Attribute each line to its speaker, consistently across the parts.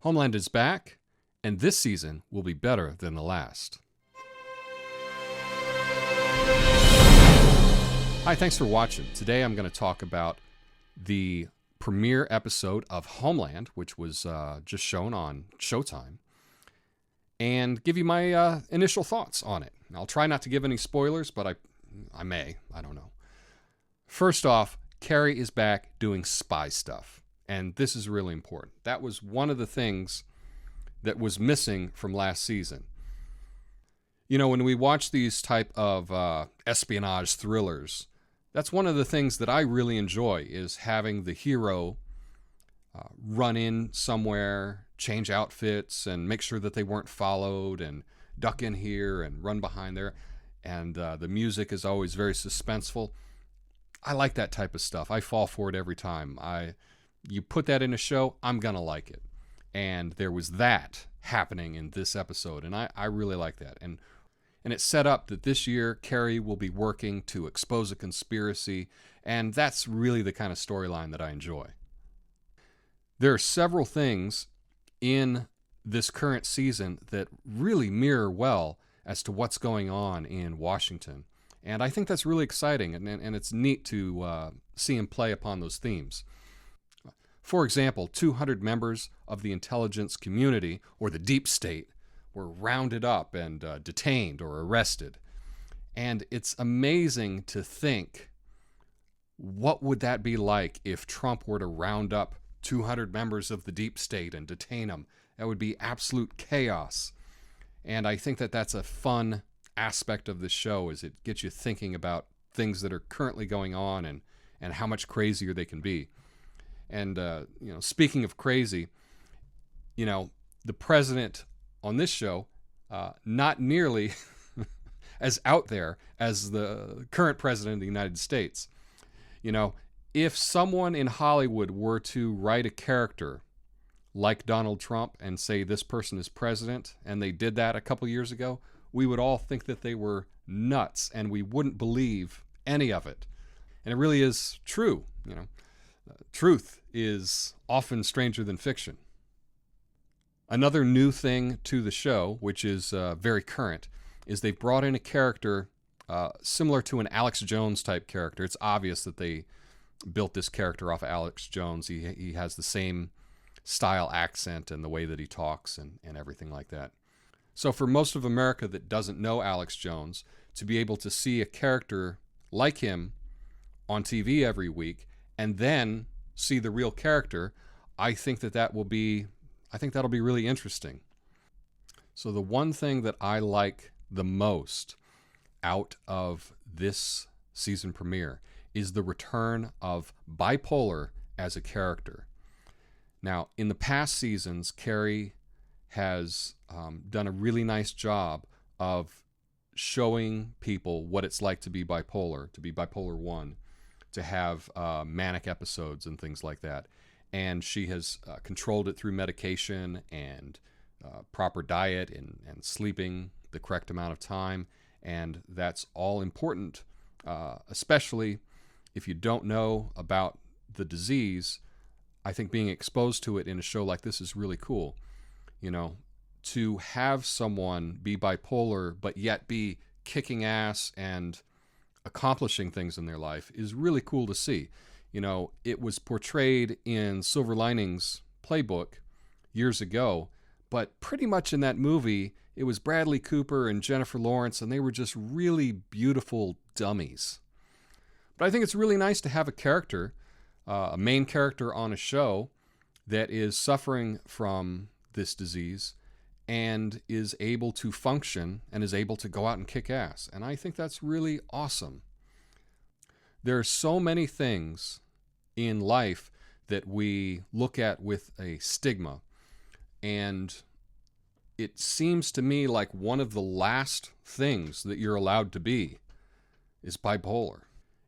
Speaker 1: Homeland is back, and this season will be better than the last. Hi, thanks for watching. Today I'm going to talk about the premiere episode of Homeland, which was just shown on Showtime, and give you my initial thoughts on it. I'll try not to give any spoilers, but I may. I don't know. First off, Carrie is back doing spy stuff, and this is really important. That was one of the things that was missing from last season. You know, when we watch these type of espionage thrillers, that's one of the things that I really enjoy, is having the hero run in somewhere, change outfits, and make sure that they weren't followed, and duck in here and run behind there. And the music is always very suspenseful. I like that type of stuff. I fall for it every time. You put that in a show, I'm going to like it. And there was that happening in this episode, and I really like that. And it's set up that this year Carrie will be working to expose a conspiracy, and that's really the kind of storyline that I enjoy. There are several things in this current season that really mirror well as to what's going on in Washington. And I think that's really exciting, and it's neat to see him play upon those themes. For example, 200 members of the intelligence community, or the deep state, were rounded up and detained or arrested. And it's amazing to think, what would that be like if Trump were to round up 200 members of the deep state and detain them? That would be absolute chaos. And I think that that's a fun aspect of the show, is it gets you thinking about things that are currently going on and how much crazier they can be. And, speaking of crazy, the president on this show, not nearly as out there as the current president of the United States. If someone in Hollywood were to write a character like Donald Trump and say this person is president, and they did that a couple years ago, we would all think that they were nuts, and we wouldn't believe any of it. And it really is true. Truth is often stranger than fiction. Another new thing to the show, which is very current, is they've brought in a character similar to an Alex Jones type character. It's obvious that they built this character off Alex Jones. He has the same style, accent, and the way that he talks and everything like that. So for most of America that doesn't know Alex Jones, to be able to see a character like him on TV every week and then see the real character, I think that'll be really interesting. So the one thing that I like the most out of this season premiere is the return of Bipolar as a character. Now, in the past seasons, Carrie has done a really nice job of showing people what it's like to be bipolar 1, to have manic episodes and things like that. And she has controlled it through medication and proper diet and sleeping the correct amount of time. And that's all important, especially if you don't know about the disease. I think being exposed to it in a show like this is really cool. To have someone be bipolar but yet be kicking ass and accomplishing things in their life is really cool to see. It was portrayed in Silver Linings Playbook years ago, but pretty much in that movie, it was Bradley Cooper and Jennifer Lawrence, and they were just really beautiful dummies. But I think it's really nice to have a character, a main character on a show that is suffering from this disease and is able to function and is able to go out and kick ass. And I think that's really awesome. There are so many things in life that we look at with a stigma, and it seems to me like one of the last things that you're allowed to be is bipolar.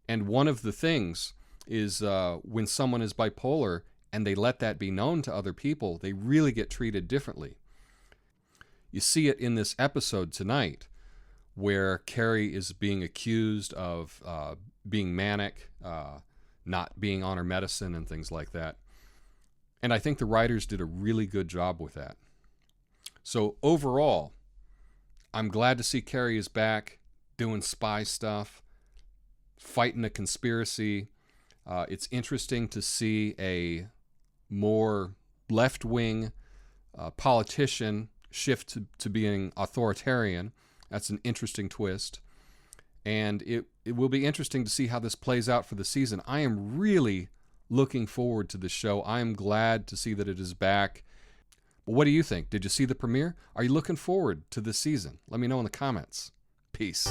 Speaker 1: And one of the things is when someone is bipolar and they let that be known to other people, they really get treated differently. You see it in this episode tonight, where Carrie is being accused of being manic, not being on her medicine and things like that. And I think the writers did a really good job with that. So overall, I'm glad to see Carrie is back doing spy stuff, fighting a conspiracy. It's interesting to see a more left-wing politician shift to being authoritarian. That's an interesting twist. And it will be interesting to see how this plays out for the season. I am really looking forward to the show. I am glad to see that it is back. But what do you think? Did you see the premiere? Are you looking forward to this season? Let me know in the comments. Peace.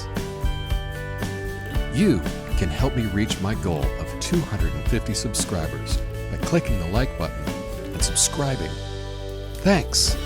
Speaker 1: You can help me reach my goal of 250 subscribers by clicking the like button and subscribing. Thanks.